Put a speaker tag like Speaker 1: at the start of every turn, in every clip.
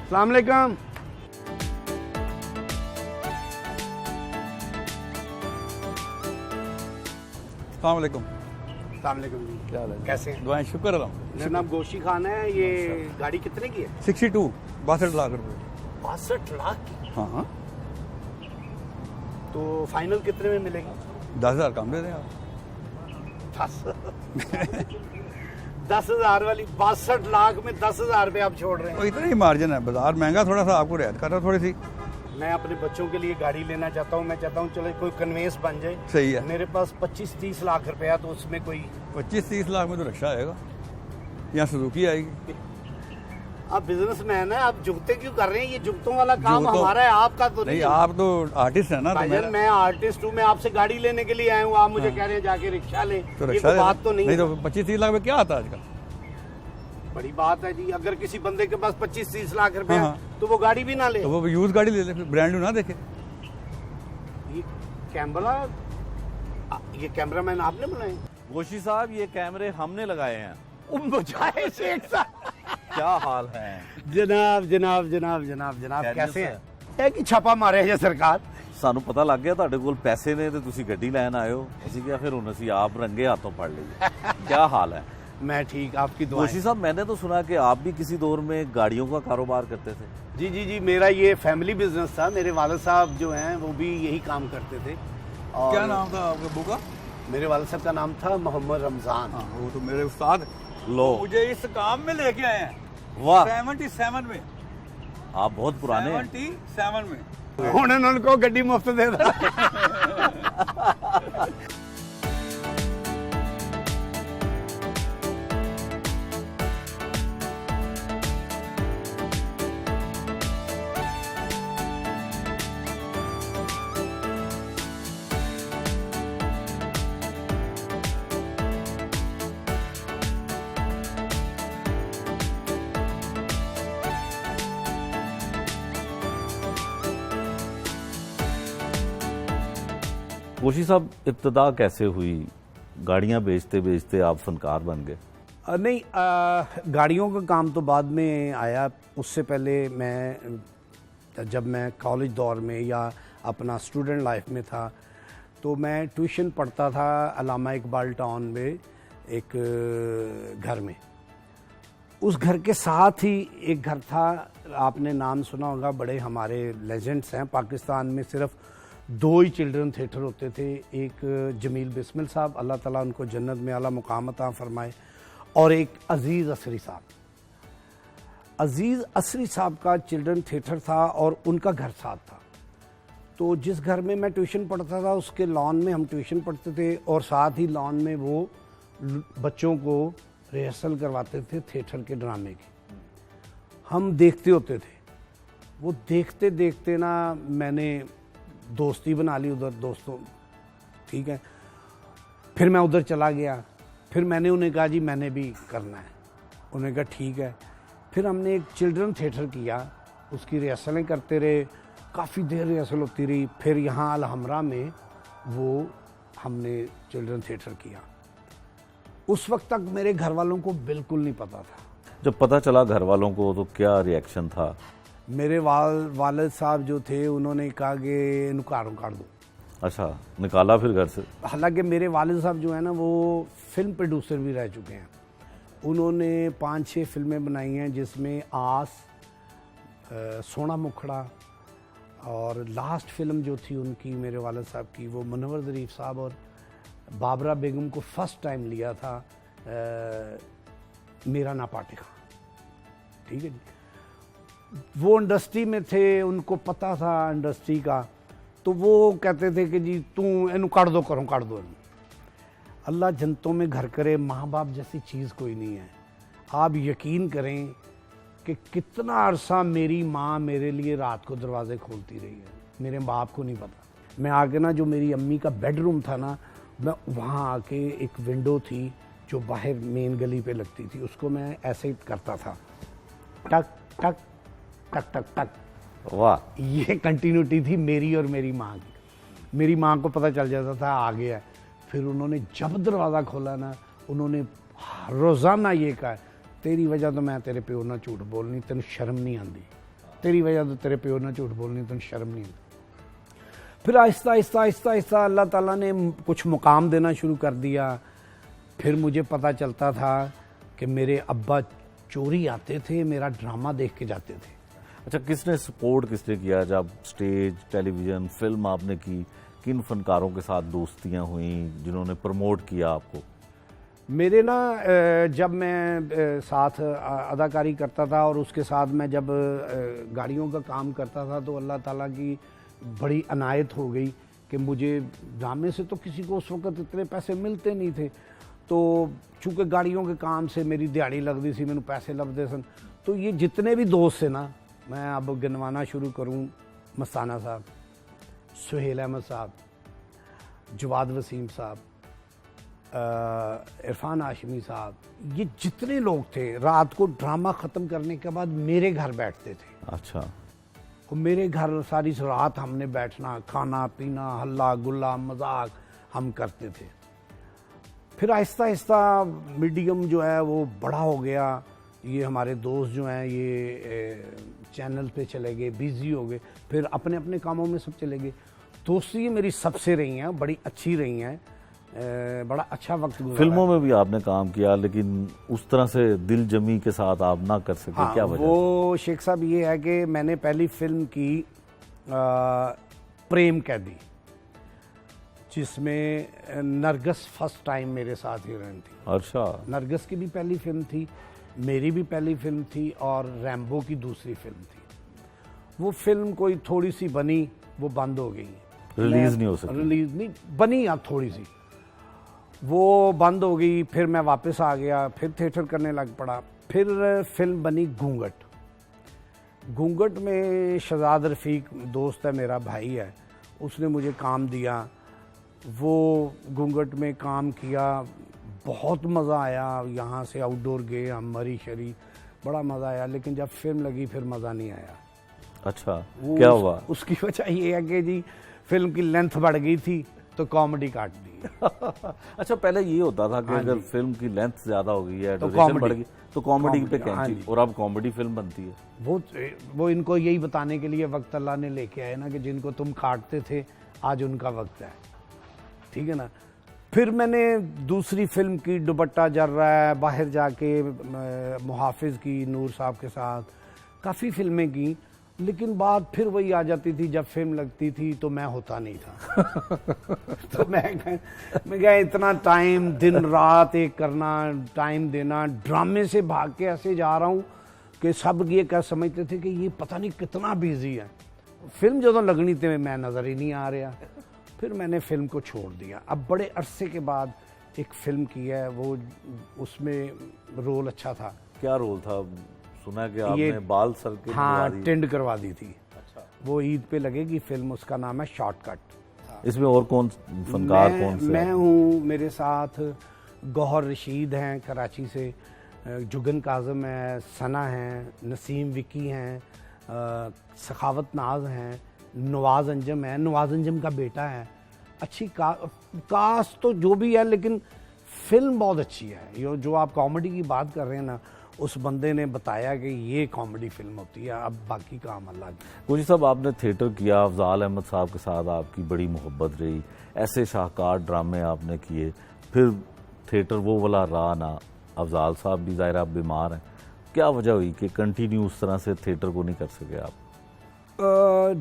Speaker 1: अस्सलाम वालेकुम।
Speaker 2: अस्सलाम वालेकुम।
Speaker 1: अस्सलाम वालेकुम जी,
Speaker 2: क्या हाल है?
Speaker 1: कैसे हैं?
Speaker 2: दुआएं, शुक्र है।
Speaker 1: मेरा नाम गोशी खान है। ये गाड़ी कितने की है?
Speaker 2: 62 62 लाख रुपए।
Speaker 1: 62 लाख की।
Speaker 2: हाँ हाँ,
Speaker 1: तो फाइनल कितने में मिलेगी?
Speaker 2: 10,000 कम दे दें आप।
Speaker 1: 10,000 वाली 62 लाख में 10,000 रुपये आप छोड़ रहे
Speaker 2: तो
Speaker 1: हैं।
Speaker 2: इतना ही मार्जिन है, बाजार महंगा थोड़ा सा, आपको रियायत कर रहा थोड़ी सी।
Speaker 1: मैं अपने बच्चों के लिए गाड़ी लेना चाहता हूँ। मैं चाहता हूँ चलो कोई कन्वेंस बन जाए।
Speaker 2: सही है।
Speaker 1: मेरे पास 25-30 लाख रुपया, तो उसमें कोई
Speaker 2: 25-30 लाख में तो रिक्शा आएगा, यहाँ सुजुकी आएगी।
Speaker 1: आप बिजनेसमैन है, आप जुगते क्यों कर रहे हैं? ये जुगतों वाला काम
Speaker 2: जुगतों-
Speaker 1: हमारा है, आपका तो
Speaker 2: नहीं,
Speaker 1: नहीं।
Speaker 2: आप तो आर्टिस्ट है ना, तो
Speaker 1: भाईजान मैं आर्टिस्ट हूँ, मैं आपसे गाड़ी लेने के लिए आया हूँ, आप मुझे कह रहे हैं जाके रिक्शा ले।
Speaker 2: तो
Speaker 1: ये
Speaker 2: रिक्शा
Speaker 1: तो
Speaker 2: ले
Speaker 1: बात तो नहीं
Speaker 2: नहीं
Speaker 1: है।
Speaker 2: तो 25-30 लाख में क्या आता है आजकल?
Speaker 1: बड़ी बात है जी। अगर किसी बंदे के पास 25-30 लाख रुपए
Speaker 2: हाँ,
Speaker 1: है, तो वो गाड़ी भी ना ले।
Speaker 2: तो वो यूज गाड़ी ले ले, ब्रांड न्यू ना देखे।
Speaker 1: ये कैमरा, ये कैमरामैन आपने बनाए?
Speaker 3: गोशी साहब, ये कैमरे हमने लगाए हैं।
Speaker 1: बजाए शेख साहब।
Speaker 3: क्या हाल है?
Speaker 1: जनाब जनाब जनाब जनाब जनाब
Speaker 3: खैरियत
Speaker 1: कैसे
Speaker 3: से?
Speaker 1: हैं? है कि छापा मारे है सरकार?
Speaker 3: ਸਾਨੂੰ ਪਤਾ ਲੱਗ ਗਿਆ ਤੁਹਾਡੇ ਕੋਲ ਪੈਸੇ ਨੇ ਤੇ ਤੁਸੀਂ ਗੱਡੀ ਲੈਣ ਆਏ ਹੋ। ਅਸੀਂ ਕਿਹਾ ਫਿਰ ਹੁਣ ਅਸੀਂ ਆਪ रंगे हाथों पढ़ लिए। क्या हाल है?
Speaker 1: मैं ठीक, आपकी दुआ।
Speaker 3: गोशी साहब, मैंने तो सुना कि आप भी किसी दौर में गाड़ियों का कारोबार करते थे।
Speaker 1: जी जी जी, मेरा ये फैमिली बिजनेस था। मेरे वालिद साहब जो हैं वो भी यही काम करते थे। और
Speaker 2: क्या नाम था आपके अब्बू का?
Speaker 1: मेरे वालिद साहब का नाम था मोहम्मद रमजान।
Speaker 2: हाँ, वो तो मेरे उस्ताद
Speaker 3: लो,
Speaker 2: मुझे इस काम में लेके आए हैं
Speaker 3: वाह,
Speaker 2: 77 में।
Speaker 3: आप बहुत पुराने हैं।
Speaker 2: 77 में
Speaker 1: ਹੁਣ ਉਹਨਾਂ ਨੂੰ ਗੱਡੀ ਮੁਫਤ ਦੇ ਦਾਂ।
Speaker 3: गोशी साहब, इब्तदा कैसे हुई? गाड़ियां बेचते बेचते आप फनकार बन गए?
Speaker 1: नहीं, गाड़ियों का काम तो बाद में आया। उससे पहले जब मैं कॉलेज दौर में या अपना स्टूडेंट लाइफ में था, तो मैं ट्यूशन पढ़ता था अल्लामा इकबाल टाउन में एक घर में। उस घर के साथ ही एक घर था, आपने नाम सुना होगा, बड़े हमारे लेजेंड्स हैं। पाकिस्तान में सिर्फ 2 ही चिल्ड्रन थिएटर होते थे। एक जमील बिस्मिल साहब, अल्लाह ताला उनको जन्नत में आला मुकाम अता फरमाए, और एक अजीज़ असरी साहब। अजीज़ असरी साहब का चिल्ड्रन थिएटर था और उनका घर साथ था। तो जिस घर में मैं ट्यूशन पढ़ता था, उसके लॉन में हम ट्यूशन पढ़ते थे, और साथ ही लॉन में वो बच्चों को रिहर्सल करवाते थे थिएटर के ड्रामे की। हम देखते होते थे। वो देखते देखते ना मैंने दोस्ती बना ली उधर दोस्तों, ठीक है। फिर मैं उधर चला गया। फिर मैंने उन्हें कहा जी मैंने भी करना है। उन्होंने कहा ठीक है। फिर हमने एक चिल्ड्रन थिएटर किया, उसकी रिहर्सलें करते रहे, काफ़ी देर रिहर्सल होती रही। फिर यहाँ अलहमरा में वो हमने चिल्ड्रन थिएटर किया। उस वक्त तक मेरे घर वालों को बिल्कुल नहीं पता था।
Speaker 3: जब पता चला घर वालों को तो क्या रिएक्शन था?
Speaker 1: मेरे वालिद साहब जो थे, उन्होंने कहा कि नुकारों काट दो।
Speaker 3: अच्छा, निकाला फिर घर से?
Speaker 1: हालांकि मेरे वालिद साहब जो है ना, वो फिल्म प्रोड्यूसर भी रह चुके हैं। उन्होंने 5-6 फिल्में बनाई हैं, जिसमें आस, सोना मुखड़ा, और लास्ट फिल्म जो थी उनकी मेरे वालिद साहब की, वो मुनव्वर ज़रीफ साहब और बाबरा बेगम को फर्स्ट टाइम लिया था, मेरा नापाटिका। ठीक है जी। वो इंडस्ट्री में थे, उनको पता था इंडस्ट्री का, तो वो कहते थे कि जी तू इनू काट दो, करो काट दो। अल्लाह जन्नतों में घर करे, माँ बाप जैसी चीज़ कोई नहीं है। आप यकीन करें कि कितना अरसा मेरी माँ मेरे लिए रात को दरवाजे खोलती रही है, मेरे बाप को नहीं पता। मैं आके ना, जो मेरी अम्मी का बेडरूम था ना, मैं वहाँ आके, एक विंडो थी जो बाहर मेन गली पे लगती थी, उसको मैं ऐसे करता था, टक टक टक टक टक।
Speaker 3: वाह,
Speaker 1: ये कंटिन्यूटी थी मेरी और मेरी माँ की। मेरी माँ को पता चल जाता था आ गया। फिर उन्होंने जब दरवाज़ा खोला ना, उन्होंने रोज़ाना ये कहा, तेरी वजह तो मैं तेरे प्यो ना झूठ बोलनी, तेन शर्म नहीं आती। तेरी वजह तो तेरे प्यो ने झूठ बोलनी, तो शर्म नहीं। फिर आहिस्ता आहिस्ता आहिस्ता आहिस्ता अल्लाह ताला ने कुछ मुकाम देना शुरू कर दिया। फिर मुझे पता चलता था कि मेरे अब्बा चोरी आते थे, मेरा ड्रामा देख के जाते थे।
Speaker 3: अच्छा, किसने सपोर्ट किसने किया जब स्टेज, टेलीविज़न, फिल्म आपने की? किन फनकारों के साथ दोस्तियां हुई जिन्होंने प्रमोट किया आपको?
Speaker 1: मेरे ना जब मैं साथ अदाकारी करता था और उसके साथ मैं जब गाड़ियों का काम करता था, तो अल्लाह ताला की बड़ी अनायत हो गई कि मुझे ड्रामे से तो किसी को उस वक्त इतने पैसे मिलते नहीं थे, तो चूँकि गाड़ियों के काम से मेरी दिहाड़ी लगती सी, मैंने पैसे लभदे सन। तो ये जितने भी दोस्त थे ना, मैं अब गिनवाना शुरू करूँ, मस्ताना साहब, सुहेल अहमद साहब, जवाद वसीम साहब, इरफान हाशमी साहब, ये जितने लोग थे रात को ड्रामा ख़त्म करने के बाद मेरे घर बैठते थे।
Speaker 3: अच्छा।
Speaker 1: और मेरे घर सारी रात हमने बैठना, खाना पीना, हल्ला गुल्ला मजाक हम करते थे। फिर आहिस्ता आहिस्ता मीडियम जो है वो बड़ा हो गया। ये हमारे दोस्त जो हैं ये चैनल पे चले गए, बिज़ी हो गए, फिर अपने अपने कामों में सब चले गए। दोस्ती मेरी सबसे रही हैं, बड़ी अच्छी रही हैं, बड़ा अच्छा वक्त गुजारा।
Speaker 3: फिल्मों में भी आपने काम किया, लेकिन उस तरह से दिल जमी के साथ आप ना कर सके,
Speaker 1: हाँ,
Speaker 3: क्या वजह?
Speaker 1: वो शेख साहब ये है कि मैंने पहली फिल्म की प्रेम कैदी, जिसमें नरगस फर्स्ट टाइम मेरे साथ हीरोइन थी।
Speaker 3: अच्छा।
Speaker 1: नरगस की भी पहली फिल्म थी, मेरी भी पहली फिल्म थी, और रैम्बो की दूसरी फिल्म थी। वो फिल्म कोई थोड़ी सी बनी, वो बंद हो गई,
Speaker 3: रिलीज नहीं हो सकी।
Speaker 1: रिलीज नहीं बनी, अब थोड़ी सी वो बंद हो गई। फिर मैं वापस आ गया, फिर थिएटर करने लग पड़ा। फिर फिल्म बनी घूंघट। घूंघट में शहजाद रफ़ीक दोस्त है, मेरा भाई है, उसने मुझे काम दिया। वो घूंघट में काम किया, बहुत मज़ा आया। यहाँ से आउटडोर गए हम, मरी शरी, बड़ा मज़ा आया। लेकिन जब फिल्म लगी फिर मज़ा नहीं आया।
Speaker 3: अच्छा, क्या हुआ?
Speaker 1: उसकी वजह ये है कि जी फिल्म की लेंथ बढ़ गई थी तो कॉमेडी काट दी।
Speaker 3: अच्छा, पहले ये होता था कि अगर फिल्म की लेंथ ज्यादा हो गई है,
Speaker 1: तो
Speaker 3: ड्यूरेशन बढ़ गई, तो कॉमेडी पे
Speaker 1: हाँ
Speaker 3: कैंची, और अब कॉमेडी फिल्म बनती है।
Speaker 1: वो इनको यही बताने के लिए वक्त अल्लाह ने लेके आए ना, कि जिनको तुम काटते थे आज उनका वक्त है, ठीक है ना। फिर मैंने दूसरी फिल्म की, दुपट्टा जल रहा है, बाहर जाके मुहाफिज की नूर साहब के साथ, काफ़ी फिल्में की। लेकिन बात फिर वही आ जाती थी, जब फिल्म लगती थी तो मैं होता नहीं था। तो मैं क्या इतना टाइम दिन रात एक करना, टाइम देना, ड्रामे से भाग के ऐसे जा रहा हूँ कि सब ये क्या समझते थे कि ये पता नहीं कितना बिजी है। फिल्म जो लगनी थी मैं नज़र ही नहीं आ रहा। फिर मैंने फिल्म को छोड़ दिया। अब बड़े अरसे के बाद एक फिल्म की है, वो उसमें रोल अच्छा था।
Speaker 3: क्या रोल था? सुना कि आपने बाल सर के
Speaker 1: हाँ, टिंड करवा दी थी।
Speaker 3: अच्छा।
Speaker 1: वो ईद पे लगेगी फिल्म, उसका नाम है शॉर्टकट।
Speaker 3: इसमें और कौन फनकार कौन से?
Speaker 1: मैं हूँ, मेरे साथ गौहर रशीद हैं कराची से, जुगन काजम है, सना हैं, नसीम विकी हैं, सखावत नाज हैं, नवाज अंजम है, नवाज अंजम का बेटा है। अच्छी कास्ट तो जो भी है, लेकिन फिल्म बहुत अच्छी है। ये जो आप कॉमेडी की बात कर रहे हैं ना, उस बंदे ने बताया कि ये कॉमेडी फिल्म होती है। अब बाकी काम अल्लाह की।
Speaker 3: गुजी साहब, आपने थिएटर किया, अफजाल अहमद साहब के साथ आपकी बड़ी मोहब्बत रही, ऐसे शाहकार ड्रामे आपने किए, फिर थिएटर वो वाला रहा ना। अफजाल साहब भी ज़ाहिर आप बीमार हैं, क्या वजह हुई कि कंटिन्यू उस तरह से थिएटर को नहीं कर सके आप?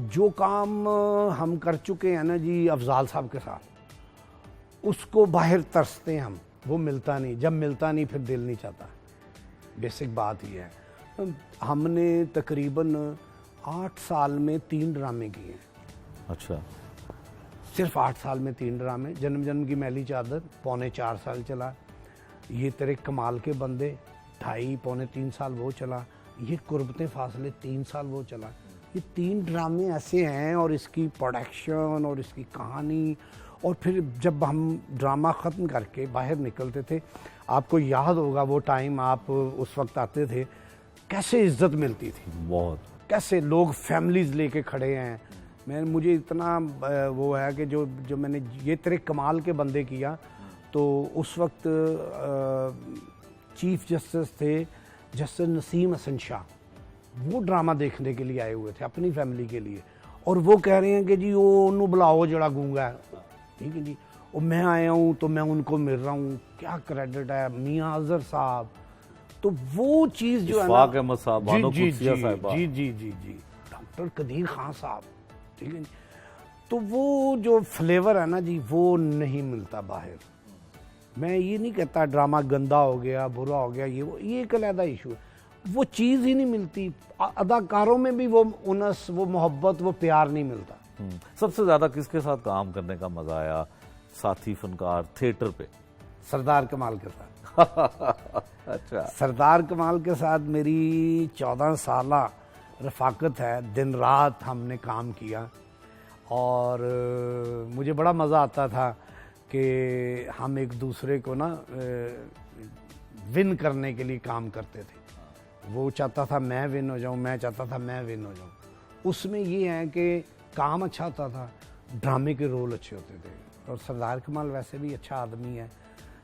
Speaker 1: जो काम हम कर चुके हैं ना जी अफजाल साहब के साथ, उसको बाहर तरसते हैं हम, वो मिलता नहीं। जब मिलता नहीं फिर दिल नहीं चाहता। बेसिक बात ही है। हमने तकरीबन 8 साल में 3 ड्रामे किए हैं।
Speaker 3: अच्छा।
Speaker 1: सिर्फ 8 साल में 3 ड्रामे। जन्म जन्म की मैली चादर 3.25 साल चला। ये तेरे कमाल के बंदे 2.5-3 साल वो चला। ये कुर्बतें फासले 3 साल वो चला। ये 3 ड्रामे ऐसे हैं, और इसकी प्रोडक्शन और इसकी कहानी। और फिर जब हम ड्रामा ख़त्म करके बाहर निकलते थे, आपको याद होगा वो टाइम, आप उस वक्त आते थे, कैसे इज्जत मिलती थी।
Speaker 3: बहुत।
Speaker 1: कैसे लोग फैमिलीज लेके खड़े हैं। मुझे इतना वो है कि जो मैंने ये तेरे कमाल के बंदे किया, तो उस वक्त चीफ जस्टिस थे जस्टिस नसीम हसन शाह, वो ड्रामा देखने के लिए आए हुए थे अपनी फैमिली के लिए, और वो कह रहे हैं कि जी वो उन्होंने बुलाओ जड़ा गूंगा है, ठीक है जी, और मैं आया हूँ तो मैं उनको मिल रहा हूँ, क्या क्रेडिट है मियाँ अजहर साहब। तो वो चीज़ जो है ना,
Speaker 3: इशफाक अहमद साहब, बानो कुद्सिया साहिबा,
Speaker 1: जी जी जी जी, डॉक्टर कदीर खान साहब, ठीक है जी। तो वो जो फ्लेवर है ना जी, वो नहीं मिलता बाहर। मैं ये नहीं कहता ड्रामा गंदा हो गया, बुरा हो गया, ये एक अलग इशू है, वो चीज़ ही नहीं मिलती। अदाकारों में भी वो उनस, वो मोहब्बत, वो प्यार नहीं मिलता।
Speaker 3: सबसे ज़्यादा किसके साथ काम करने का मज़ा आया साथी फनकार थिएटर पे?
Speaker 1: सरदार कमाल के साथ।
Speaker 3: अच्छा,
Speaker 1: सरदार कमाल के साथ मेरी 14 साला रफाकत है, दिन रात हमने काम किया, और मुझे बड़ा मज़ा आता था कि हम एक दूसरे को ना विन करने के लिए काम करते थे। वो चाहता था मैं विन हो जाऊं, मैं चाहता था मैं विन हो जाऊं। उसमें ये है कि काम अच्छा होता था, ड्रामे के रोल अच्छे होते थे, और सरदार कमाल वैसे भी अच्छा आदमी है।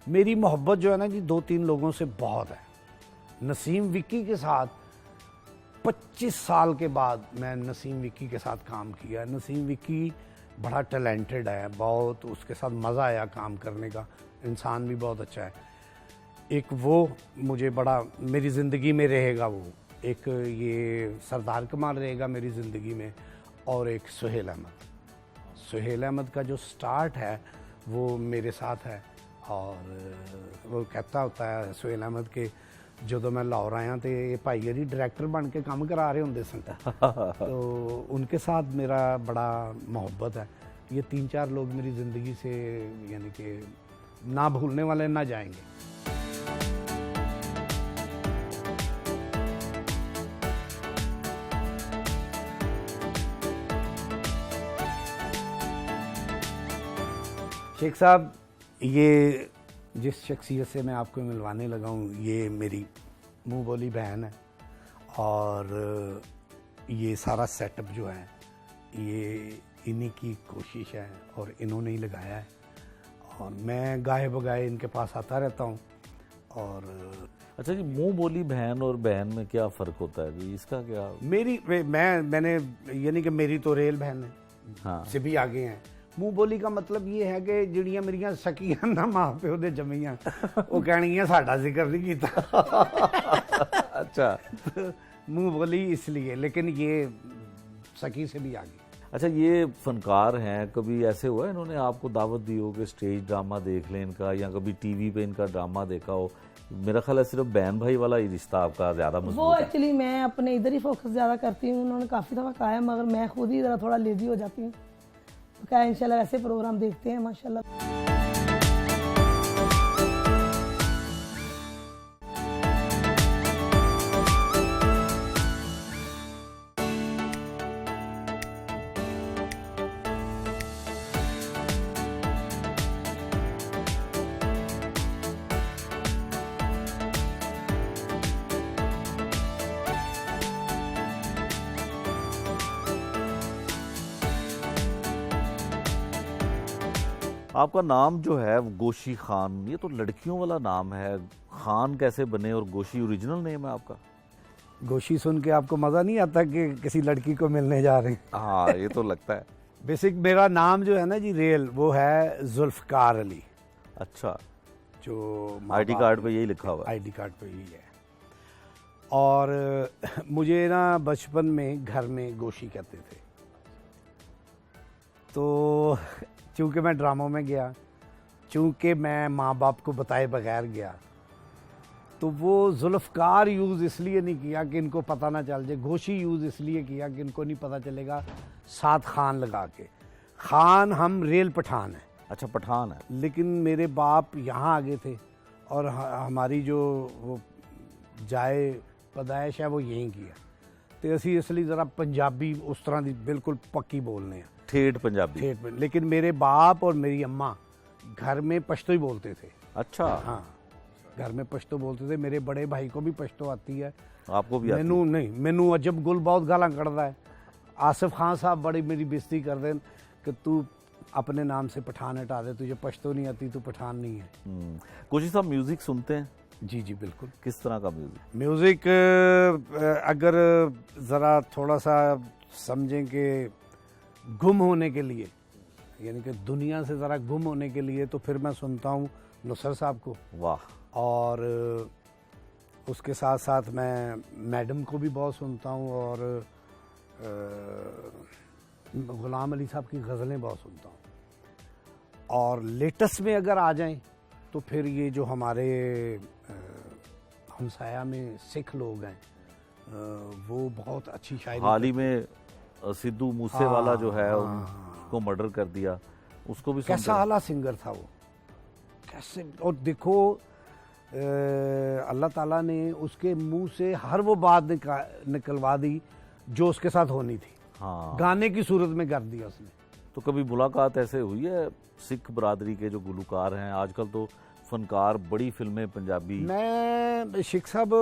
Speaker 1: मेरी मोहब्बत जो है ना जी 2-3 लोगों से बहुत है। नसीम विक्की के साथ 25 साल के बाद मैं नसीम विक्की के साथ काम किया। नसीम विक्की बड़ा टैलेंटेड है, बहुत, उसके साथ मज़ा आया काम करने का, इंसान भी बहुत अच्छा है। एक वो मुझे बड़ा मेरी ज़िंदगी में रहेगा, वो एक ये सरदार कमाल रहेगा मेरी ज़िंदगी में, और एक सुहेल अहमद। सुहेल अहमद का जो स्टार्ट है वो मेरे साथ है, और वो कहता होता है सुहेल अहमद के जो मैं लाहौर आया तो ये भाई यदि डायरैक्टर बन के काम करा रहे होंगे सन, तो उनके साथ मेरा बड़ा मोहब्बत है। ये 3-4 लोग मेरी ज़िंदगी से यानी कि ना भूलने वाले ना जाएंगे। शेख साहब, ये जिस शख्सियत से मैं आपको मिलवाने लगा हूँ, ये मेरी मुँह बोली बहन है, और ये सारा सेटअप जो है ये इन्हीं की कोशिश है और इन्होंने ही लगाया है, और मैं गाहे बगाए इनके पास आता रहता हूँ। और
Speaker 3: अच्छा जी, मुंह बोली बहन और बहन में क्या फ़र्क होता है जी, इसका क्या?
Speaker 1: मैंने यानी कि मेरी तो रेल बहन है,
Speaker 3: हाँ,
Speaker 1: से भी आगे हैं। मुंह बोली का मतलब ये है कि जिहड़ियां मेरियां सकियां ना मां प्यो दे जमीयां वो कहणगियां साडा जिक्र नहीं कीता।
Speaker 3: अच्छा,
Speaker 1: मुंह बोली इसलिए, लेकिन ये सकी से भी आगे।
Speaker 3: अच्छा, ये फनकार हैं, कभी ऐसे हुआ है इन्होंने आपको दावत दी हो कि स्टेज ड्रामा देख लें इनका, या कभी टीवी पे इनका ड्रामा देखा हो? मेरा ख्याल है सिर्फ बहन भाई वाला ही रिश्ता आपका ज़्यादा
Speaker 4: वो
Speaker 3: मजबूत है।
Speaker 4: एक्चुअली मैं अपने इधर ही फोकस ज़्यादा करती हूँ, उन्होंने काफ़ी दफ़ा कहा है, मगर मैं खुद ही ज़रा थोड़ा लेजी हो जाती हूँ। तो क्या इंशाल्लाह वैसे प्रोग्राम देखते हैं माशाल्लाह।
Speaker 3: आपका नाम जो है वो गोशी खान, ये तो लड़कियों वाला नाम है, खान कैसे बने और गोशी ओरिजिनल नेम है आपका?
Speaker 1: गोशी सुन के आपको मज़ा नहीं आता कि किसी लड़की को मिलने जा रहे हैं?
Speaker 3: हाँ, ये तो लगता है।
Speaker 1: बेसिक मेरा नाम जो है ना जी रेल, वो है जुल्फ़कार अली।
Speaker 3: अच्छा,
Speaker 1: जो
Speaker 3: आईडी कार्ड पे यही लिखा हुआ है?
Speaker 1: आईडी कार्ड पे यही है। और मुझे ना बचपन में घर में गोशी कहते थे, तो चूँकि मैं ड्रामों में गया, चूँकि मैं माँ बाप को बताए बगैर गया, तो वो जुल्फ़कार यूज़ इसलिए नहीं किया कि इनको पता ना चल जाए, गोशी यूज़ इसलिए किया कि इनको नहीं पता चलेगा, साथ खान लगा के। खान हम रेल पठान हैं।
Speaker 3: अच्छा, पठान है।
Speaker 1: लेकिन मेरे बाप यहाँ आ गए थे, और हमारी जो वो जाए पैदाइश है वो यहीं की है, तो असी इसलिए ज़रा पंजाबी उस तरह की बिल्कुल पक्की बोलने हैं,
Speaker 3: ठेठ पंजाबी।
Speaker 1: ठेठ में। लेकिन मेरे बाप और मेरी अम्मा घर में पश्तो ही बोलते थे।
Speaker 3: अच्छा,
Speaker 1: हाँ, घर में पश्तो बोलते थे। मेरे बड़े भाई को भी पश्तो आती है,
Speaker 3: आपको भी आती है?
Speaker 1: मैनू नहीं, मैनू अजब गुल बहुत गालां कढ़दा है। आसिफ खान साहब बड़ी मेरी बेइज्जती कर दें कि तू अपने नाम से पठान हटा दे, तुझे पश्तो नहीं आती, तू पठान नहीं है।
Speaker 3: गोशी साहब म्यूजिक सुनते हैं?
Speaker 1: जी जी बिल्कुल।
Speaker 3: किस तरह का म्यूजिक?
Speaker 1: म्यूज़िक अगर ज़रा थोड़ा सा समझें कि गुम होने के लिए, यानी कि दुनिया से ज़रा गुम होने के लिए, तो फिर मैं सुनता हूँ नुसरत साहब को,
Speaker 3: वाह।
Speaker 1: और उसके साथ साथ मैं मैडम को भी बहुत सुनता हूँ, और ग़ुलाम अली साहब की गज़लें बहुत सुनता हूँ। और लेटेस्ट में अगर आ जाएं तो फिर ये जो हमारे हमसाया में सिख लोग हैं, वो बहुत अच्छी शायरी
Speaker 3: हाल ही में सिद्धू मूसेवाला जो है उनको मर्डर कर दिया, उसको भी सुनते
Speaker 1: कैसा
Speaker 3: हैं?
Speaker 1: आला सिंगर था वो, कैसे। और देखो अल्लाह ताला ने उसके मुंह से हर वो बात निकलवा दी जो उसके साथ होनी थी,
Speaker 3: हाँ।
Speaker 1: गाने की सूरत में कर दिया उसने।
Speaker 3: तो कभी मुलाकात ऐसे हुई है सिख बरादरी के जो गुलकार हैं? आजकल तो फनकार बड़ी फिल्में पंजाबी।
Speaker 1: मैं शेख साहब,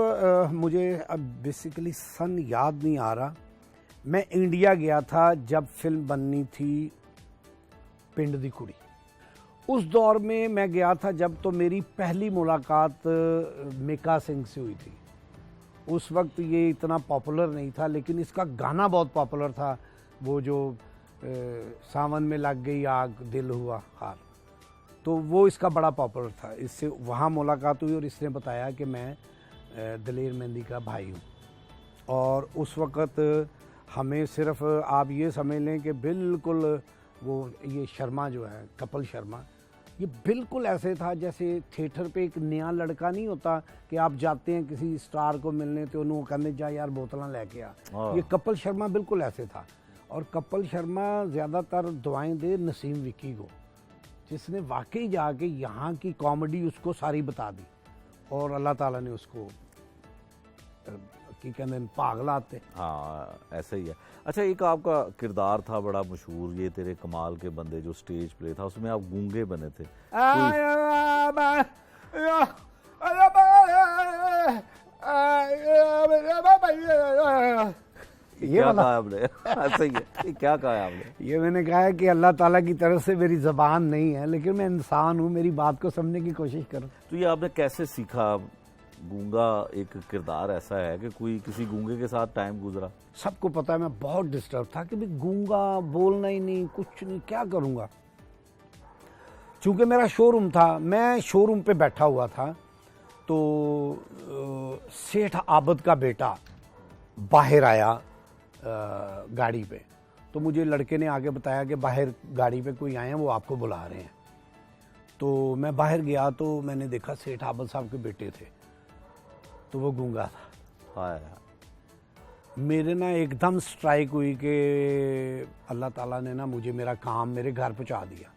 Speaker 1: मुझे अब बेसिकली सन याद नहीं आ रहा, मैं इंडिया गया था जब फिल्म बननी थी पिंड दी कुड़ी। उस दौर में मैं गया था जब तो मेरी पहली मुलाकात मिका सिंह से हुई थी। उस वक्त ये इतना पॉपुलर नहीं था, लेकिन इसका गाना बहुत पॉपुलर था, वो जो सावन में लग गई आग दिल हुआ खार, तो वो इसका बड़ा पॉपुलर था। इससे वहाँ मुलाकात हुई और इसने बताया कि मैं दलेर मेहंदी का भाई हूँ। और उस वक़्त हमें सिर्फ आप ये समझ लें कि बिल्कुल वो ये शर्मा जो है, कपिल शर्मा, ये बिल्कुल ऐसे था जैसे थिएटर पे एक नया लड़का नहीं होता कि आप जाते हैं किसी स्टार को मिलने तो उन्होंने कहने जा यार बोतलां लेके आ, ये कपिल शर्मा बिल्कुल ऐसे था। और कपिल शर्मा ज़्यादातर दुआएं दे नसीम विक्की को, जिसने वाकई जाके यहाँ की कॉमेडी उसको सारी बता दी, और अल्लाह ताला ने उसको की कहते हैं भाग लाते।
Speaker 3: हाँ ऐसे ही है। अच्छा, एक आपका किरदार था बड़ा मशहूर, ये तेरे कमाल के बंदे, जो स्टेज प्ले था, उसमें आप गूंगे बने थे।
Speaker 1: ये
Speaker 3: क्या कहा आपने? सही है, ये क्या कहा आपने?
Speaker 1: ये मैंने कहा है कि अल्लाह ताला की तरफ से मेरी ज़बान नहीं है, लेकिन मैं इंसान हूँ, मेरी बात को समझने की कोशिश करो।
Speaker 3: तो ये आपने कैसे सीखा? गूंगा एक किरदार ऐसा है कि कोई किसी गूंगे के साथ टाइम गुजरा?
Speaker 1: सबको पता है मैं बहुत डिस्टर्ब था कि भाई गूंगा, बोलना ही नहीं, कुछ नहीं, क्या करूँगा। चूँकि मेरा शोरूम था, मैं शोरूम पे बैठा हुआ था, तो सेठ आबद का बेटा बाहर आया गाड़ी पे, तो मुझे लड़के ने आगे बताया कि बाहर गाड़ी पे कोई आए हैं, वो आपको बुला रहे हैं। तो मैं बाहर गया तो मैंने देखा सेठ आबद साहब के बेटे थे, तो वो गूंगा था।
Speaker 3: हाँ,
Speaker 1: मेरे ना एकदम स्ट्राइक हुई कि अल्लाह ताला ने ना मुझे मेरा काम मेरे घर पहुंचा दिया।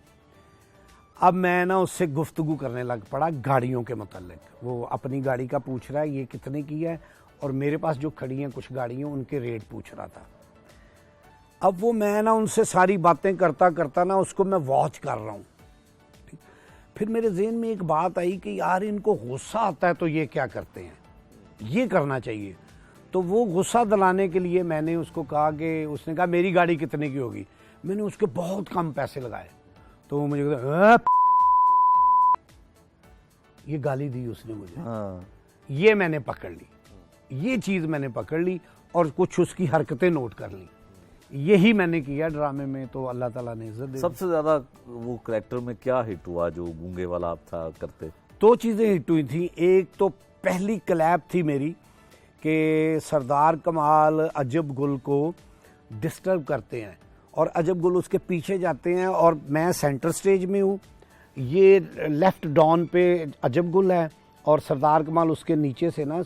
Speaker 1: अब मैं ना उससे गुफ्तगू करने लग पड़ा गाड़ियों के मतलब। वो अपनी गाड़ी का पूछ रहा है ये कितने की है, और मेरे पास जो खड़ी हैं कुछ गाड़ियाँ उनके रेट पूछ रहा था। अब वो मैं ना उनसे सारी बातें करता करता ना उसको मैं वॉच कर रहा हूँ। फिर मेरे जहन में एक बात आई कि यार इनको गुस्सा आता है तो ये क्या करते हैं, ये करना चाहिए। तो वो गुस्सा दिलाने के लिए मैंने उसको कहा कि, उसने कहा मेरी गाड़ी कितने की होगी, मैंने उसके बहुत कम पैसे लगाए। तो वो मुझे कहता ये गाली दी उसने मुझे।
Speaker 3: हाँ।
Speaker 1: ये मैंने पकड़ ली, ये चीज़ मैंने पकड़ ली और कुछ उसकी हरकतें नोट कर ली। यही मैंने किया ड्रामे में, तो अल्लाह ताला ने इज्जत दी।
Speaker 3: सबसे ज्यादा वो कैरेक्टर में क्या हिट हुआ जो गूंगे वाला आप था करते?
Speaker 1: दो चीज़ें हिट हुई थी। एक तो पहली क्लैप थी मेरी कि सरदार कमाल अजब गुल को डिस्टर्ब करते हैं और अजब गुल उसके पीछे जाते हैं और मैं सेंटर स्टेज में हूँ, ये लेफ्ट डॉन पे अजब गुल है और सरदार कमाल उसके नीचे से ना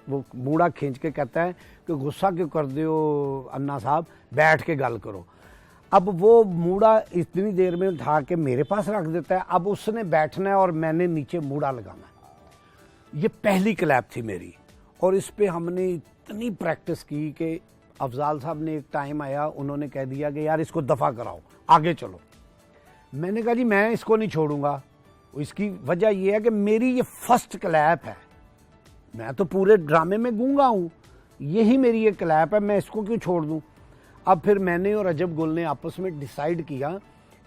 Speaker 1: वो मूड़ा खींच के कहता है कि गुस्सा क्यों कर दो अन्ना साहब, बैठ के गल करो। अब वो मूड़ा इतनी देर में उठा के मेरे पास रख देता है। अब उसने बैठना है और मैंने नीचे मूड़ा लगाना है। ये पहली क्लैप थी मेरी और इस पे हमने इतनी प्रैक्टिस की कि अफजाल साहब ने एक टाइम आया, उन्होंने कह दिया कि यार इसको दफ़ा कराओ, आगे चलो। मैंने कहा जी मैं इसको नहीं छोड़ूंगा। इसकी वजह यह है कि मेरी ये फर्स्ट क्लैप है, मैं तो पूरे ड्रामे में गूंगा हूँ, यही मेरी ये क्लैप है, मैं इसको क्यों छोड़ दूँ। अब फिर मैंने और अजब गुल ने आपस में डिसाइड किया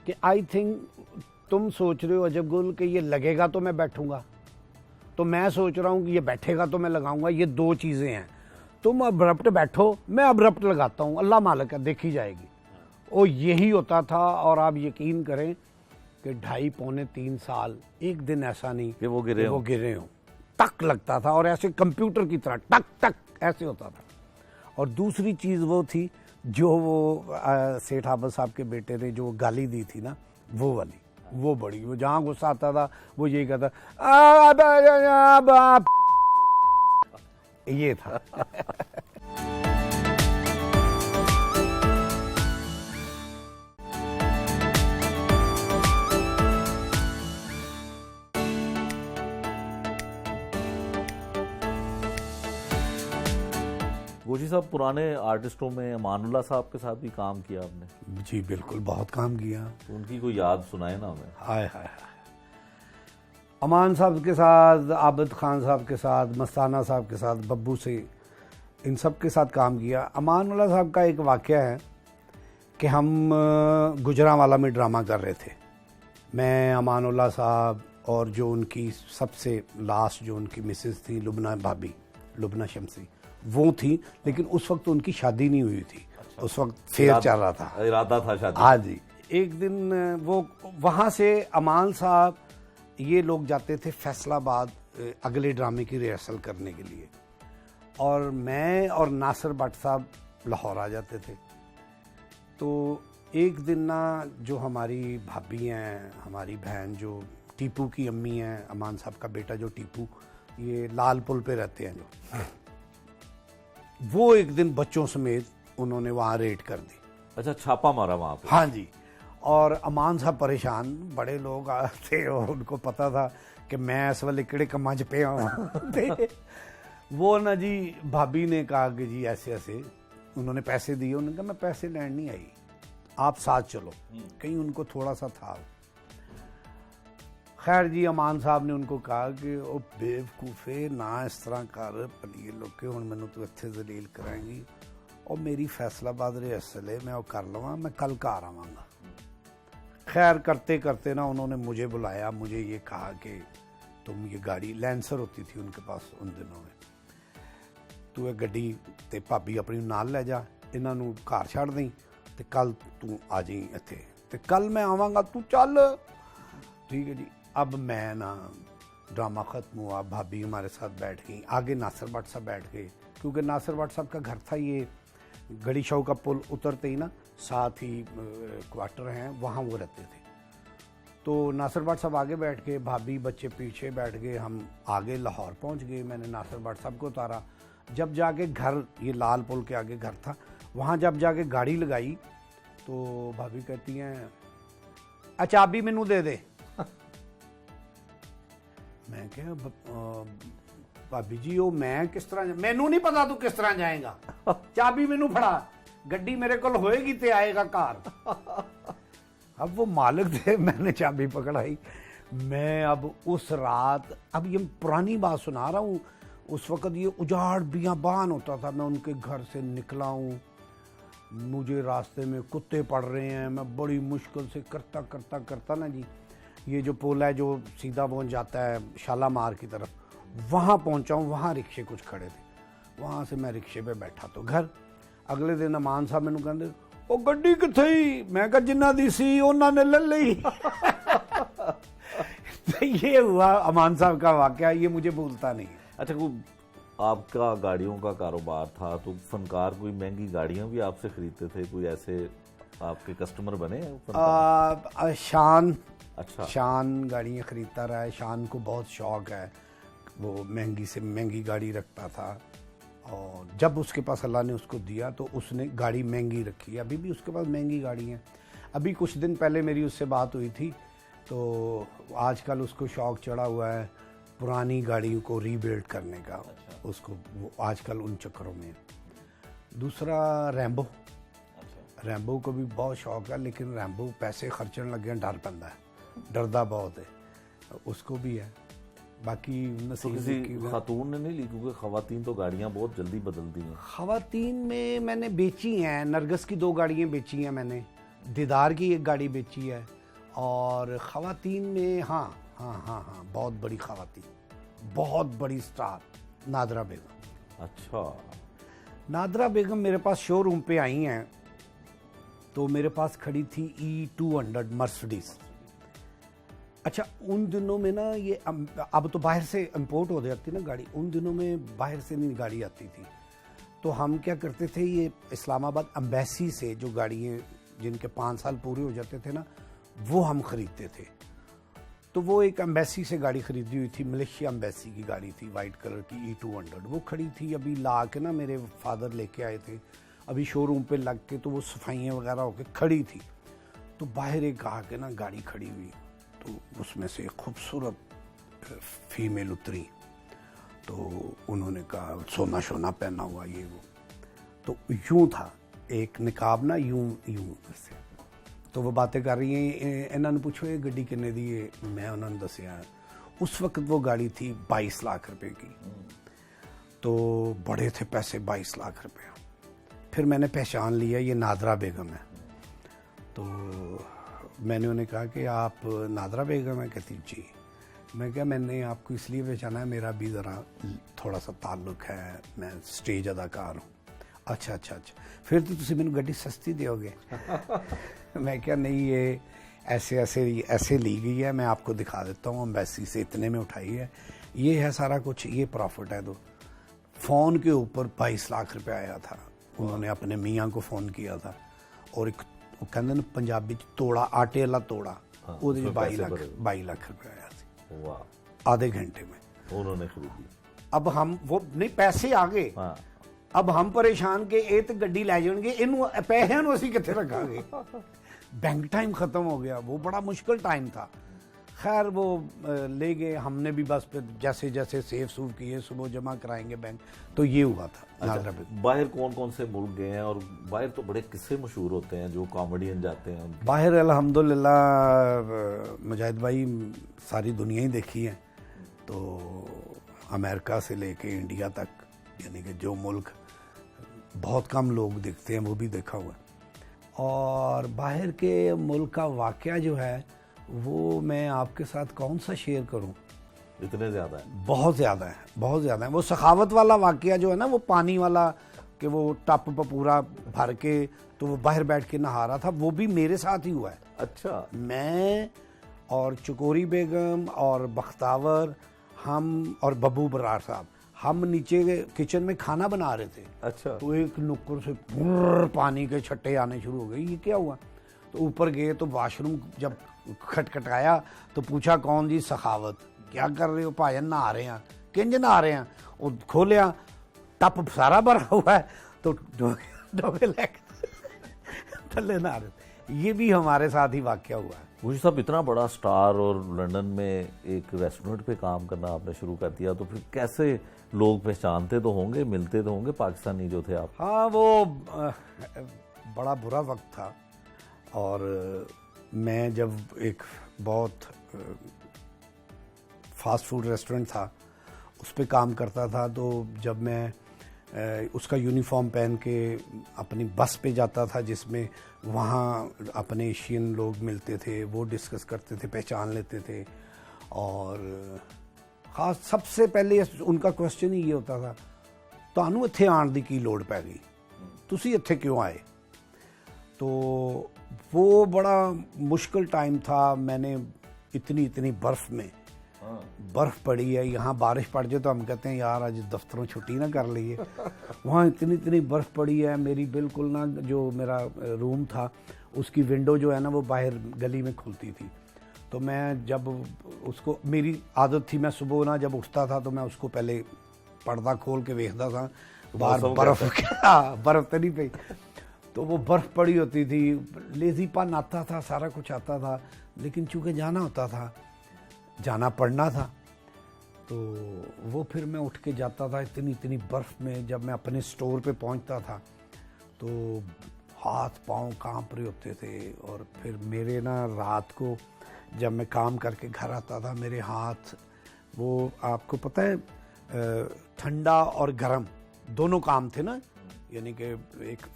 Speaker 1: कि आई थिंक तुम सोच रहे हो अजब गुल कि ये लगेगा तो मैं बैठूंगा, तो मैं सोच रहा हूँ कि ये बैठेगा तो मैं लगाऊंगा, ये दो चीज़ें हैं। तुम अब्रप्ट बैठो, मैं अब्रप्ट लगाता हूँ, अल्लाह मालिक है, देखी जाएगी। वो यही होता था। और आप यकीन करें कि 2.5-3 साल एक दिन ऐसा नहीं
Speaker 3: कि वो गिरे
Speaker 1: हों। टक लगता था और ऐसे कंप्यूटर की तरह टक टक ऐसे होता था। और दूसरी चीज़ वो थी जो वो सेठ आबद साहब के बेटे ने जो गाली दी थी ना, वो वाली, वो बड़ी, वो जहाँ गुस्सा आता था वो यही कहता ये था।
Speaker 3: गोशी साहब, पुराने आर्टिस्टों में अमानुल्लाह साहब के साथ भी काम किया आपने?
Speaker 1: जी बिल्कुल, बहुत काम किया।
Speaker 3: तो उनकी कोई याद सुनाए ना हमें।
Speaker 1: हाय हाय हाय। अमान साहब के साथ, आबिद खान साहब के साथ, मस्ताना साहब के साथ, बब्बू से, इन सब के साथ काम किया। अमानुल्लाह साहब का एक वाक़या है कि हम गुजरांवाला में ड्रामा कर रहे थे, मैं, अमानुल्लाह साहब और जो उनकी सबसे लास्ट जो उनकी मिसेस थी लुबना भाभी, लुबना शमसी, वो थी। लेकिन उस वक्त उनकी शादी नहीं हुई थी। अच्छा। उस वक्त फेर चल रहा था,
Speaker 3: इरादा था शादी।
Speaker 1: हाँ जी। एक दिन वो वहाँ से अमान साहब ये लोग जाते थे फैसलाबाद अगले ड्रामे की रिहर्सल करने के लिए, और मैं और नासिर भट्ट साहब लाहौर आ जाते थे। तो एक दिन ना जो हमारी भाभी हैं, हमारी बहन जो टीपू की अम्मी हैं, अमान साहब का बेटा जो टीपू, ये लाल पुल पे रहते हैं जो, वो एक दिन बच्चों समेत उन्होंने वहाँ रेड कर दी।
Speaker 3: अच्छा, छापा मारा वहाँ पे?
Speaker 1: हाँ जी। और अमान साहब परेशान, बड़े लोग थे और उनको पता था कि मैं इस वाले किड़े कमाज पे आऊँ। वो ना जी भाभी ने कहा कि जी ऐसे ऐसे, उन्होंने पैसे दिए। उन्होंने कहा मैं पैसे लेने नहीं आई, आप साथ चलो। कहीं उनको थोड़ा सा था। खैर जी, अमान साहब ने उनको कहा कि ओ बेवकूफ़े ना इस तरह कर, पलीए लोग के हुण मैनू तू इत्थे जलील कराएंगी, और मेरी फैसलाबाद रिहर्सल है, मैं वो कर लवां, मैं कल घर आवांगा। खैर करते करते ना उन्होंने मुझे बुलाया, मुझे ये कहा कि तुम ये गाड़ी, लैंसर होती थी उनके पास उन दिनों में, तू ये गड्डी ते भाभी अपनी नाल ले जा, इन्हां नूं घर छड़ दें ते कल तू आ जाई इत्थे, ते कल मैं आवांगा, तू चल। ठीक है जी। अब मैं ना, ड्रामा ख़त्म हुआ, भाभी हमारे साथ बैठ गई, आगे नासिर भट्ट साहब बैठ गए, क्योंकि नासिर भट्ट साहब का घर था ये गड़ी शाह का पुल उतरते ही ना, साथ ही क्वार्टर हैं, वहाँ वो रहते थे। तो नासिर भट्ट साहब आगे बैठ गए, भाभी बच्चे पीछे बैठ गए, हम आगे लाहौर पहुँच गए। मैंने नासिर भट्ट साहब को उतारा, जब जाके घर, ये लाल पुल के आगे घर था, वहाँ जब जाके गाड़ी लगाई तो भाभी कहती हैं चाबी मैनू दे दे। मैं क्या भाभी जी वो मैं किस तरह, मैनू नहीं पता तू किस तरह जाएगा, चाबी मैनू फड़ा, गड्डी मेरे को होएगी ते आएगा कार। अब वो मालिक थे, मैंने चाबी पकड़ाई। मैं अब उस रात, अब ये पुरानी बात सुना रहा हूँ, उस वक़्त ये उजाड़ बियाबान होता था, मैं उनके घर से निकला हूँ, मुझे रास्ते में कुत्ते पड़ रहे हैं, मैं बड़ी मुश्किल से करता ना जी, ये जो पुल है जो सीधा पहुंच जाता है शालामार की तरफ, वहाँ पहुँचा हूँ। वहाँ रिक्शे कुछ खड़े थे, वहाँ से मैं रिक्शे पे बैठा तो घर। अगले दिन अमान साहब मैनू कहते ओ गड्डी किथे, मैं कहा जिन्ना दी सी उन्होंने ले ली। तो ये हुआ अमान साहब का वाकया, ये मुझे भूलता नहीं है।
Speaker 3: अच्छा, कोई आपका गाड़ियों का कारोबार था तो फनकार कोई महंगी गाड़ियाँ भी आपसे खरीदते थे, कोई ऐसे आपके कस्टमर बने हैं?
Speaker 1: शान,
Speaker 3: अच्छा,
Speaker 1: शान गाड़ियाँ खरीदता रहा है। शान को बहुत शौक है, वो महंगी से महंगी गाड़ी रखता था, और जब उसके पास अल्लाह ने उसको दिया तो उसने गाड़ी महंगी रखी है, अभी भी उसके पास महंगी गाड़ी हैं। अभी कुछ दिन पहले मेरी उससे बात हुई थी, तो आजकल उसको शौक चढ़ा हुआ है पुरानी गाड़ियों को रीबिल्ड करने का। अच्छा। उसको वो आजकल उन चक्करों में। दूसरा रैम्बो, रैम्बो को भी बहुत शौक है, लेकिन रैम्बो पैसे खर्चने लगे डर पैंदा है, डरदा बहुत है, उसको भी है। बाकी
Speaker 3: तो किसी खातून ने नहीं ली, क्योंकि खवातीन तो गाड़ियाँ बहुत जल्दी बदलती हैं।
Speaker 1: खवातीन में मैंने बेची हैं, नरगस की 2 गाड़ियाँ बेची हैं मैंने, दीदार की 1 गाड़ी बेची है, और खवातीन में हाँ बहुत बड़ी खवातीन, बहुत बड़ी स्टार नादरा बेगम।
Speaker 3: अच्छा,
Speaker 1: नादरा बेगम मेरे पास शोरूम पे आई हैं तो मेरे पास खड़ी थी E200 मर्सिडीज। अच्छा, उन दिनों में ना ये अब तो बाहर से इंपोर्ट हो जाती ना गाड़ी, उन दिनों में बाहर से नहीं गाड़ी आती थी। तो हम क्या करते थे, ये इस्लामाबाद एम्बेसी से जो गाड़ियाँ जिनके 5 साल पूरे हो जाते थे ना, वो हम ख़रीदते थे। तो वो एक एम्बेसी से गाड़ी ख़रीदी हुई थी, मलेशिया एम्बेसी की गाड़ी थी, वाइट कलर की E200। वो खड़ी थी, अभी ला के ना मेरे फादर लेके आए थे, अभी शोरूम पे लग के, तो वो सफाइयाँ वगैरह होके खड़ी थी। तो बाहर एक आके ना गाड़ी खड़ी हुई, तो उसमें से एक खूबसूरत फीमेल उतरी। तो उन्होंने कहा सोना शोना पहना हुआ ये वो, तो यूं था एक निकाब ना, यूं से। तो वो बातें कर रही हैं, इन्होंने पूछो ये गड्डी किन्ने दी है, मैं उन्होंने दसिया। उस वक्त वो गाड़ी थी 22 लाख रुपए की, तो बड़े थे पैसे, 22 लाख रुपए। फिर मैंने पहचान लिया ये नादरा बेगम है। तो मैंने उन्हें कहा कि आप नादरा बेगम है? कहती जी। मैं क्या, मैंने आपको इसलिए पहचाना है, मेरा भी ज़रा थोड़ा सा ताल्लुक है, मैं स्टेज अदाकार हूँ। अच्छा, फिर तो तुम मैंने गड्डी सस्ती दोगे? मैं क्या, नहीं ये ऐसे ली गई है, मैं आपको दिखा देता हूँ, एम्बेसी से इतने में उठाई है, ये है सारा कुछ, ये प्रॉफिट है। तो फ़ोन के ऊपर 22 लाख रुपये आया था। उन्होंने अपने मियाँ को फ़ोन किया था, और एक कहते ना पंजाबी तोड़ा, आटे वाला तोड़ा, वो 22 लाख रुपये आया था आधे घंटे में
Speaker 3: उन्होंने खरीदी।
Speaker 1: अब हम वो नहीं, पैसे आ गए। अब हम परेशान के ये तो गड्डी लै जाएंगे, इन पैसों असी कितने रखांगे। बैंक टाइम ख़त्म हो गया, वो बड़ा मुश्किल टाइम था। खैर वो ले गए, हमने भी बस फिर जैसे जैसे सेफ सूफ किए, सुबह जमा कराएंगे बैंक, तो ये हुआ था।
Speaker 3: अच्छा, बाहर कौन कौन से मुल्क गए हैं? और बाहर तो बड़े किस्से मशहूर होते हैं जो कॉमेडियन जाते हैं
Speaker 1: बाहर। अल्हम्दुलिल्लाह मुजाहिद भाई सारी दुनिया ही देखी है, तो अमेरिका से लेके इंडिया तक, यानी कि जो मुल्क बहुत कम लोग देखते हैं वो भी देखा हुआ है। और बाहर के मुल्क का वाक़या जो है वो मैं आपके साथ कौन सा शेयर करूं,
Speaker 3: इतने ज़्यादा है,
Speaker 1: बहुत ज़्यादा है। वो सखावत वाला वाक़या जो है ना, वो पानी वाला, कि वो टप पर पूरा भर के तो वो बाहर बैठ के नहा रहा था, वो भी मेरे साथ ही हुआ है।
Speaker 3: अच्छा, मैं
Speaker 1: और चकोरी बेगम और बख्तावर, हम और बब्बू बरार साहब, हम नीचे किचन में खाना बना रहे थे।
Speaker 3: अच्छा,
Speaker 1: तो एक नुक्कड़ से पानी के छट्टे आने शुरू हो गए, ये क्या हुआ? तो ऊपर गए तो वाशरूम जब खटखटाया तो पूछा कौन जी? सखावत। क्या कर रहे हो? भाजन नहा रहे हैं। किंज नहा रहे हैं? और खोलिया, टप सारा भरा हुआ है, तो डोगे लेके थल्ले नहा रहे। ये भी हमारे साथ ही वाकया हुआ है।
Speaker 3: मुझे साहब, इतना बड़ा स्टार और लंदन में एक रेस्टोरेंट पे काम करना आपने शुरू कर दिया, तो फिर कैसे लोग पहचानते तो होंगे, मिलते तो होंगे पाकिस्तानी जो थे आप?
Speaker 1: हाँ, वो बड़ा बुरा वक्त था। और मैं जब एक बहुत फास्ट फूड रेस्टोरेंट था उस पे काम करता था, तो जब मैं उसका यूनिफॉर्म पहन के अपनी बस पे जाता था, जिसमें वहाँ अपने एशियन लोग मिलते थे, वो डिस्कस करते थे, पहचान लेते थे। और ख़ास सबसे पहले उनका क्वेश्चन ही ये होता था, तुहानू इत्थे आने की लोड़ पै गई, तुसी इत्थे क्यों आए? तो वो बड़ा मुश्किल टाइम था। मैंने इतनी बर्फ़ में, बर्फ़ पड़ी है, यहाँ बारिश पड़ जाए तो हम कहते हैं यार आज दफ्तरों छुट्टी ना कर लिए। वहाँ इतनी बर्फ़ पड़ी है, मेरी बिल्कुल ना, जो मेरा रूम था उसकी विंडो जो है ना वो बाहर गली में खुलती थी। तो मैं जब उसको, मेरी आदत थी, मैं सुबह ना जब उठता था तो मैं उसको पहले पर्दा खोल के देखता था बाहर बर्फ़, क्या बर्फ़ तो नहीं पई। तो वो बर्फ़ पड़ी होती थी, लेज़ीपन आता था, सारा कुछ आता था, लेकिन चूँकि जाना होता था, जाना पड़ना था, तो वो फिर मैं उठ के जाता था इतनी बर्फ़ में। जब मैं अपने स्टोर पे पहुंचता था तो हाथ पांव कांप रहे होते थे। और फिर मेरे ना रात को जब मैं काम करके घर आता था, मेरे हाथ, वो आपको पता है ठंडा और गर्म दोनों काम थे ना, यानी कि एक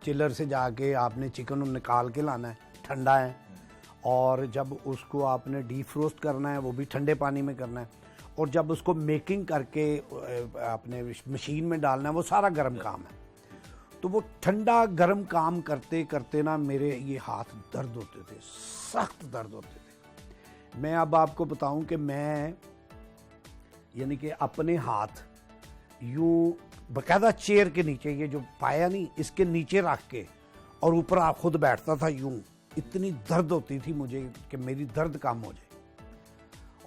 Speaker 1: चिलर से जाके आपने चिकन निकाल के लाना है, ठंडा है, और जब उसको आपने डीफ्रोस्ट करना है वो भी ठंडे पानी में करना है, और जब उसको मेकिंग करके अपने मशीन में डालना है, वो सारा गर्म काम है। तो वो ठंडा गर्म काम करते करते ना मेरे ये हाथ दर्द होते थे, सख्त दर्द होते थे। मैं अब आपको बताऊं कि मैं यानी कि अपने हाथ यूं बाकायदा चेयर के नीचे, ये जो पाया नहीं इसके नीचे रख के और ऊपर आप खुद बैठता था यूं, इतनी दर्द होती थी मुझे कि मेरी दर्द कम हो जाए।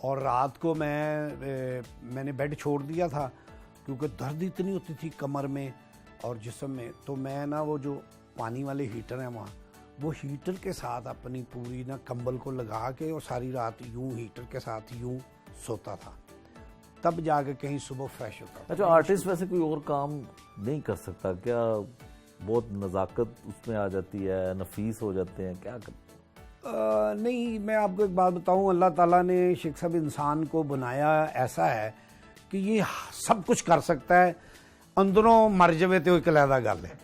Speaker 1: और रात को मैंने बेड छोड़ दिया था क्योंकि दर्द इतनी होती थी कमर में और जिस्म में। तो मैं ना वो जो पानी वाले हीटर हैं वहाँ, वो हीटर के साथ अपनी पूरी ना कंबल को लगा के और सारी रात यूं हीटर के साथ यूं सोता था, तब जाके कहीं सुबह फ्रेश होता था।
Speaker 3: अच्छा, आर्टिस्ट वैसे कोई और काम नहीं कर सकता क्या? बहुत नज़ाकत उसमें आ जाती है, नफीस हो जाते हैं, क्या कर?
Speaker 1: नहीं, मैं आपको एक बात बताऊं, अल्लाह ताला ने शेख साहब इंसान को बनाया ऐसा है कि ये सब कुछ कर सकता है, अंदरों मर जावे तो एक अलहदा गल है,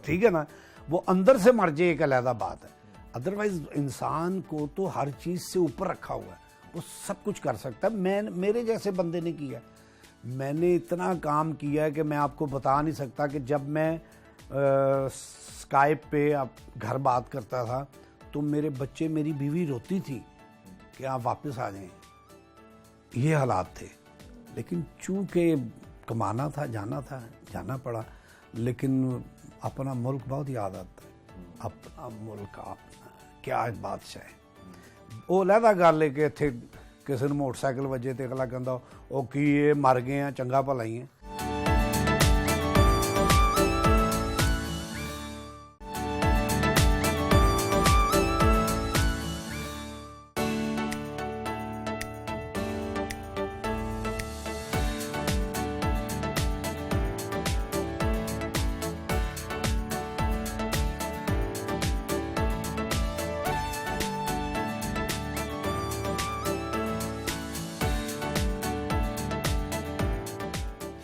Speaker 1: ठीक है ना, वो अंदर से मर जाए एक अलहदा बात है। अदरवाइज इंसान को तो हर चीज़ से ऊपर रखा हुआ है, वो सब कुछ कर सकता है। मेरे जैसे बंदे ने किया, मैंने इतना काम किया है कि मैं आपको बता नहीं सकता कि जब मैं स्काइप पे घर बात करता था तो मेरे बच्चे, मेरी बीवी रोती थी कि आप वापस आ जाएं, ये हालात थे। लेकिन चूँकि कमाना था, जाना पड़ा। लेकिन अपना मुल्क बहुत याद आता है, अपना मुल्क, अपना क्या बादशाह है। वो लहदा गल है कि इत्थे किसी ने मोटरसाइकिल वजे तो अगला कहता वो की ये मर गए हैं, चंगा भला ही है।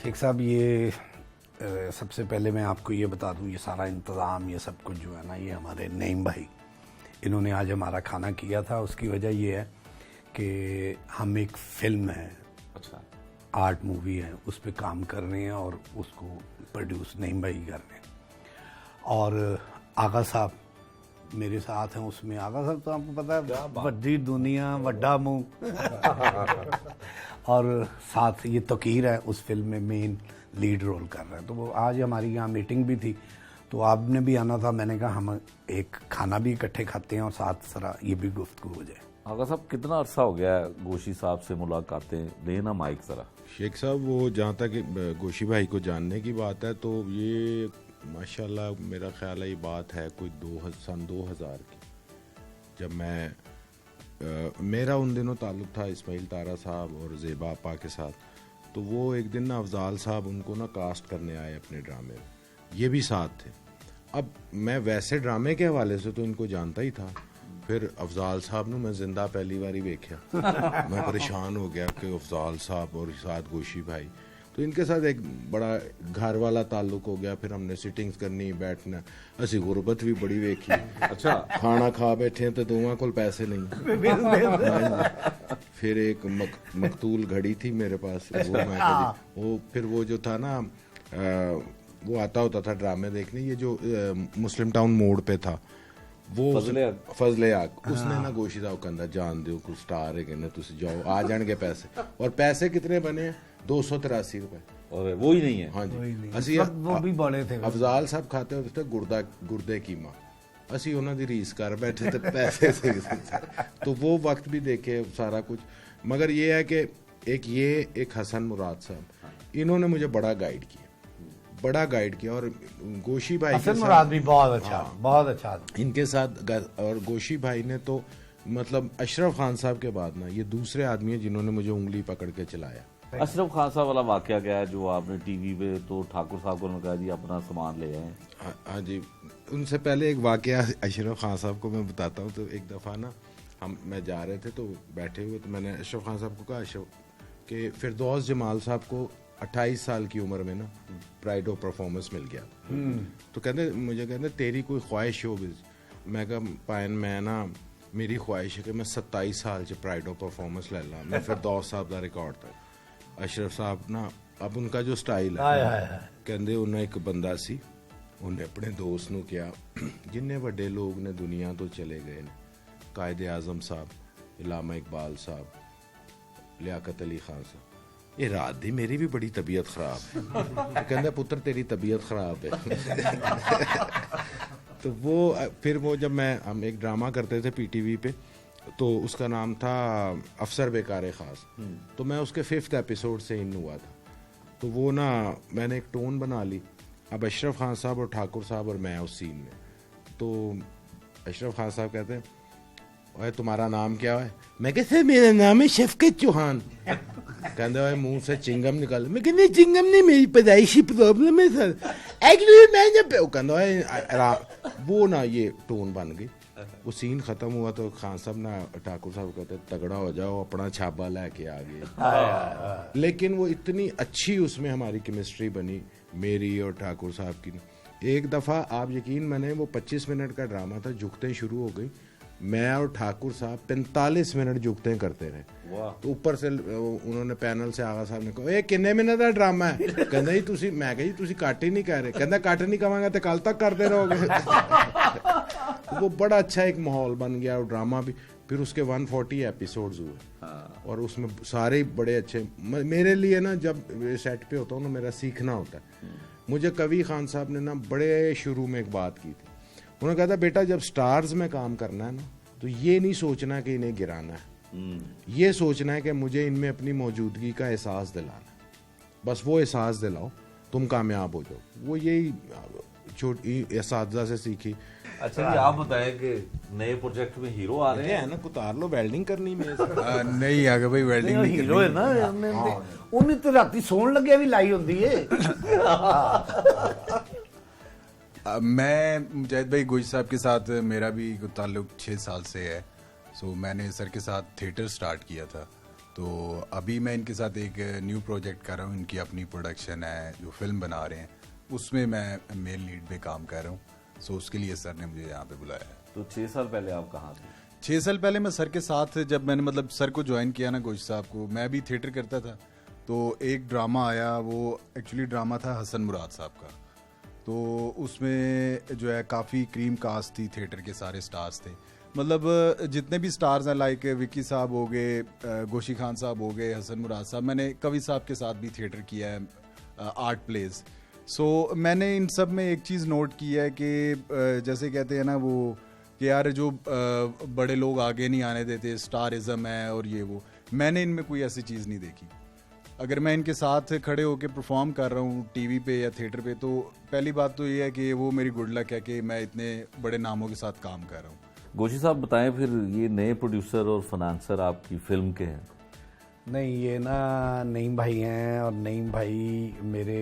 Speaker 1: शेख साहब, ये सबसे पहले मैं आपको ये बता दूं, ये सारा इंतज़ाम, ये सब कुछ जो है ना, ये हमारे नईम भाई, इन्होंने आज हमारा खाना किया था। उसकी वजह ये है कि हम एक फ़िल्म है,
Speaker 3: अच्छा,
Speaker 1: आर्ट मूवी है, उस पर काम कर रहे हैं और उसको प्रोड्यूस नईम भाई कर रहे हैं। और आगा साहब मेरे साथ हैं उसमें। आगा साहब तो आपको पता है, बड़ी दुनिया, वड्डा मुँह और साथ ये तकीर है, उस फिल्म में मेन लीड रोल कर रहा है। तो वो आज हमारी यहाँ मीटिंग भी थी, तो आपने भी आना था। मैंने कहा हम एक खाना भी इकट्ठे खाते हैं और साथ सारा ये भी गुफ्तगू हो जाए।
Speaker 3: आगा साहब, कितना अरसा हो गया है गोशी साहब से मुलाकातें? लेना माइक जरा।
Speaker 5: शेख साहब, वो जहाँ तक गोशी भाई को जानने की बात है, तो ये माशाल्लाह मेरा ख्याल है ये बात है कोई सन 2000 की, जब मेरा उन दिनों ताल्लुक़ था इस्माइल तारा साहब और ज़ेबा आपा के साथ। तो वो एक दिन ना अफजाल साहब उनको ना कास्ट करने आए अपने ड्रामे में, ये भी साथ थे। अब मैं वैसे ड्रामे के हवाले से तो इनको जानता ही था, फिर अफजाल साहब ने मैं जिंदा पहली बार ही देखा। मैं परेशान हो गया कि अफजाल साहब और साथ गोशी भाई, तो इनके साथ एक बड़ा घर वाला ताल्लुक हो गया। फिर हमने सिटिंग्स करनी, बैठना, असी गुरबत भी बड़ी वेखी। अच्छा, खाना खा बैठे तो दोवां कोल पैसे नहीं। फिर एक मकतूल घड़ी थी मेरे पास, वो फिर वो जो था ना, वो आता होता था ड्रामे देखने, ये जो मुस्लिम टाउन मोड़ पे था, वो फजले आग, उसने ना गोशी साहब कहता जान दो कुछ स्टार है, कहना तुम जाओ, आ जाएंगे पैसे। और पैसे कितने बने? 283 रुपए।
Speaker 3: और वो ही नहीं है।
Speaker 5: हाँ जी, असी
Speaker 1: वो भी बड़े थे।
Speaker 5: अफजाल साहब खाते होते थे गुर्दे कीमा, असी उन्हों दी रीस कर बैठे थे पैसे से। तो वो वक्त भी देखे सारा कुछ। मगर ये है कि एक हसन मुराद साहब, इन्होंने मुझे बड़ा गाइड किया और गोशी भाई
Speaker 1: हसन मुराद भी बहुत अच्छा
Speaker 5: इनके साथ। और गोशी भाई ने तो मतलब अशरफ खान साहब के बाद ना ये दूसरे आदमी है जिन्होंने मुझे उंगली पकड़ के चलाया।
Speaker 3: अशरफ खान साहब वाला वाकया क्या है जो आपने टीवी पे, तो ठाकुर साहब को कहा जी अपना सामान ले आए?
Speaker 5: हाँ जी, उनसे पहले एक वाकया अशरफ खान साहब को मैं बताता हूँ। तो एक दफ़ा ना मैं जा रहे थे, तो बैठे हुए, तो मैंने अशरफ खान साहब को कहा कि फिरदौस जमाल साहब को 28 साल की उम्र में ना प्राइड ऑफ परफॉर्मेंस मिल गया। तो कहते तेरी कोई ख्वाहिश हो? मैं कहा पायन, मैं ना मेरी ख्वाहिश है कि मैं 27 साल च प्राइड ऑफ परफॉर्मेंस ले ला। मैं फिरदौस साहब का रिकॉर्ड था। ਅਸ਼ਰਫ ਸਾਹਿਬ ਨਾ ਅਬ ਉਨਕਾ ਜੋ ਸਟਾਈਲ ਹੈ ਕਹਿੰਦੇ ਉਹਨਾਂ ਇੱਕ ਬੰਦਾ ਸੀ, ਉਹਨੇ ਆਪਣੇ ਦੋਸਤ ਨੂੰ ਕਿਹਾ ਜਿੰਨੇ ਵੱਡੇ ਲੋਕ ਨੇ ਦੁਨੀਆ ਤੋਂ ਚਲੇ ਗਏ ਨੇ, ਕਾਇਦੇ ਆਜ਼ਮ ਸਾਹਿਬ, ਇਲਾਮਾ ਇਕਬਾਲ ਸਾਹਿਬ, ਲਿਆਕਤ ਅਲੀ ਖਾਨ ਸਾਹਿਬ, ये रात दी मेरी भी बड़ी तबीयत खराब है। कहता पुत्र तेरी तबीयत खराब है। तो वो फिर वो जब हम एक ड्रामा करते थे पीटीवी पे, तो उसका नाम था अफसर बेकार खास, तो मैं उसके 5th एपिसोड से इन हुआ था। तो वो ना मैंने एक टोन बना ली। अब अशरफ खान साहब और ठाकुर साहब और मैं उस सीन में, तो अशरफ खान साहब कहते हैं ओए तुम्हारा नाम क्या है? मैं कहते मेरा नाम है शफकत चौहान। कहते हैं मुंह से चिंगम निकाल। मैं कहते चिंगम नहीं, मेरी पैदाइशी प्रॉब्लम है सर, एक्चुअली मैं जब कहता वो ना ये टोन बन गई। वो सीन खत्म हुआ तो खान साहब ना ठाकुर साहब कहते तगड़ा हो जाओ, अपना छाबा लेके आ गए। लेकिन वो इतनी अच्छी उसमें हमारी केमिस्ट्री बनी मेरी और ठाकुर साहब की। एक दफ़ा आप यकीन माने वो 25 मिनट का ड्रामा था, जुगतें शुरू हो गई, मैं और ठाकुर साहब 45 मिनट जुगतें करते रहे। तो ऊपर से उन्होंने पैनल से आगा साहब ने कहा ये किन्ने मिनट का ड्रामा है? कहता जी तुसी, मैं कहा जी तुसी कट ही नहीं कह रहे। कहता कट नहीं कहांगा तो कल तक करते रहोगे। वो बड़ा अच्छा एक माहौल बन गया और ड्रामा भी। फिर उसके 140 एपिसोड्स हुए और उसमें सारे बड़े अच्छे। मेरे लिए ना जब सेट पे होता हूँ ना, मेरा सीखना होता है। मुझे कवि खान साहब ने ना बड़े शुरू में एक बात की थी, उन्होंने कहा था बेटा जब स्टार्स में काम करना है ना, तो ये नहीं सोचना कि इन्हें गिराना है, ये सोचना है कि मुझे इनमें अपनी मौजूदगी का एहसास दिलाना, बस वो एहसास दिलाओ तुम कामयाब हो जाओ। वो यही छोटी एसातिज़ा से सीखी।
Speaker 3: अच्छा जी, आप बताएं कि नए प्रोजेक्ट में हीरो आ रहे हैं
Speaker 5: ना, उतार लो वेल्डिंग करनी में।
Speaker 2: नहीं आगे भाई वेल्डिंग नहीं
Speaker 1: हीरो है ना, उन्हें तो राती सोन लगे भी लाई होती है।
Speaker 2: मैं मुजाहिद भाई गोश साहब के साथ मेरा भी ताल्लुक 6 साल से है। सो मैंने सर के साथ थिएटर स्टार्ट किया था, तो अभी मैं इनके साथ एक न्यू प्रोजेक्ट कर रहा हूँ। इनकी अपनी प्रोडक्शन है, जो फिल्म बना रहे हैं, उसमें मैं मेल लीड पे काम कर रहा हूँ। सो उसके लिए सर ने मुझे यहाँ पे बुलाया है।
Speaker 3: तो 6 साल पहले आप कहाँ थे?
Speaker 2: 6 साल पहले मैं सर के साथ, जब मैंने मतलब सर को ज्वाइन किया ना गोश साहब को, मैं भी थिएटर करता था। तो एक ड्रामा आया, वो एक्चुअली ड्रामा था हसन मुराद साहब का। तो उसमें जो है काफ़ी क्रीम कास्ट थी, थिएटर के सारे स्टार्स थे, मतलब जितने भी स्टार्स हैं, लाइक विक्की साहब हो गए, गोशी खान साहब हो गए, हसन मुराद साहब। मैंने कवि साहब के साथ भी थिएटर किया है, आर्ट प्लेस। सो मैंने इन सब में एक चीज़ नोट की है कि जैसे कहते हैं ना वो कि यार जो बड़े लोग आगे नहीं आने देते, स्टारिज़म है और ये वो, मैंने इनमें कोई ऐसी चीज़ नहीं देखी। अगर मैं इनके साथ खड़े होकर परफॉर्म कर रहा हूँ टीवी पे या थिएटर पे, तो पहली बात तो ये है कि वो मेरी गुड लक है कि मैं इतने बड़े नामों के साथ काम कर रहा हूँ।
Speaker 3: गोशी साहब बताएं, फिर ये नए प्रोड्यूसर और फाइनेंसर आपकी फिल्म के हैं?
Speaker 1: नहीं, ये ना नईम भाई हैं, और नईम भाई मेरे,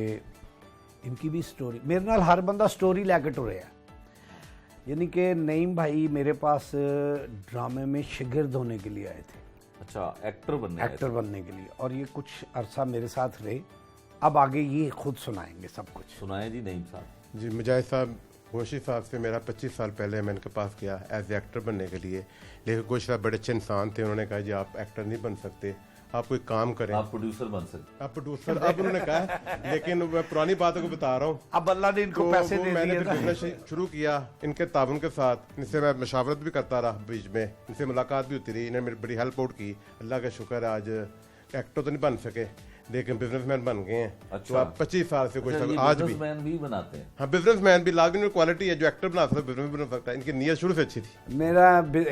Speaker 1: इनकी भी स्टोरी मेरे नाल हर बंदा स्टोरी लैके टुरे है। यानी कि नईम भाई मेरे पास ड्रामे में शिगिर्द होने के लिए आए थे।
Speaker 3: अच्छा, एक्टर बनने
Speaker 1: के लिए, और ये कुछ अरसा मेरे साथ रहे। अब आगे ये खुद सुनाएंगे सब कुछ।
Speaker 3: सुनाएं जी नईम साहब।
Speaker 6: जी, मुजाहिद साहब, गोशी साहब से मेरा 25 साल पहले मैं इनके पास गया एज एक्टर बनने के लिए, लेकिन गोशी साहब बड़े अच्छे इंसान थे। उन्होंने कहा जी आप एक्टर नहीं बन सकते, आप कोई काम करें,
Speaker 3: आप प्रोड्यूसर बन सकते।
Speaker 6: आप प्रोड्यूसर, अब उन्होंने कहा, लेकिन मैं पुरानी बातों को बता रहा हूँ।
Speaker 1: अब अल्लाह ने इनको पैसे दे दिए।
Speaker 6: मैंने बिजनेस शुरू किया इनके ताबन के साथ, इनसे मैं मशावरत भी करता रहा, बीच में इनसे मुलाकात भी होती रही, इन्होंने मेरी बड़ी हेल्प आउट की। अल्लाह का शुक्र है, आज एक्टर तो नहीं बन सके लेकिन बिजनेसमैन बन गए हैं।
Speaker 3: अच्छा।
Speaker 6: तो आप 25 साल से कुछ आज भी
Speaker 3: बिजनेसमैन भी बनाते हैं?
Speaker 6: हाँ, बिजनेसमैन भी लाजमी क्वालिटी है, जो एक्टर बना सकता है बिजनेस बना सकता है। इनकी नीयत शुरू से अच्छी थी।
Speaker 1: मेरा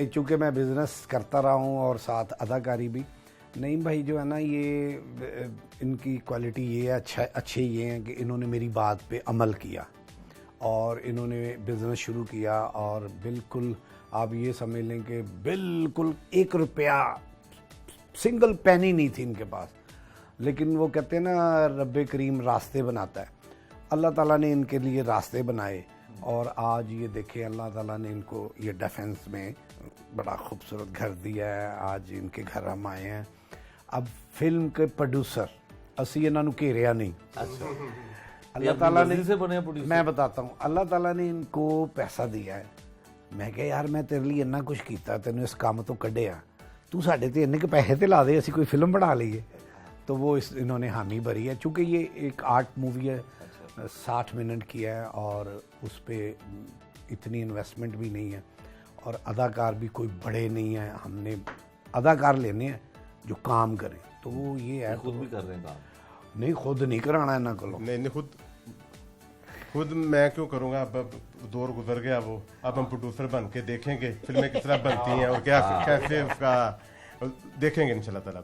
Speaker 1: चूँकि मैं बिजनेस करता रहा हूँ और साथ अदाकारी भी। नईम भाई जो है ना, ये इनकी क्वालिटी ये है, अच्छे ये हैं कि इन्होंने मेरी बात पे अमल किया और इन्होंने बिज़नेस शुरू किया। और बिल्कुल आप ये समझ लें कि बिल्कुल 1 रुपया सिंगल पैनी नहीं थी इनके पास। लेकिन वो कहते हैं ना, रब्बे करीम रास्ते बनाता है। अल्लाह ताला ने इनके लिए रास्ते बनाए और आज ये देखें, अल्लाह ताला ने इनको ये डिफेंस में बड़ा खूबसूरत घर दिया है। आज इनके घर हम आए हैं। अब फिल्म के प्रोड्यूसर असी इन्हों घेरिया नहीं। अल्लाह ताला ने
Speaker 3: से बने प्रोड्यूसर?
Speaker 1: मैं बताता हूँ, अल्लाह ताला ने इनको पैसा दिया है। मैं कहा यार मैं तेरे लिए इन्ना कुछ किया, तेन इस काम तो कढ़िया, तू साढ़े ते इन्ने के पैसे तो ला दे, असी कोई फिल्म बना लीए। तो वो इन्होंने हामी भरी है। चूँकि ये एक आर्ट मूवी है, 60 मिनट की है और उस पर इतनी इन्वेस्टमेंट भी नहीं है और अदाकार भी कोई बड़े नहीं है। हमने अदाकार लेने हैं जो काम करें, तो वो ये है।
Speaker 3: खुद भी कर रहे हैं काम?
Speaker 1: नहीं, खुद नहीं कराना है ना को।
Speaker 6: नहीं, खुद मैं क्यों करूँगा, अब दौर गुजर गया वो। अब हम प्रोड्यूसर बन के देखेंगे फिल्में किस तरह बनती हैं और क्या कैसे उसका देखेंगे इंशाल्लाह ताला।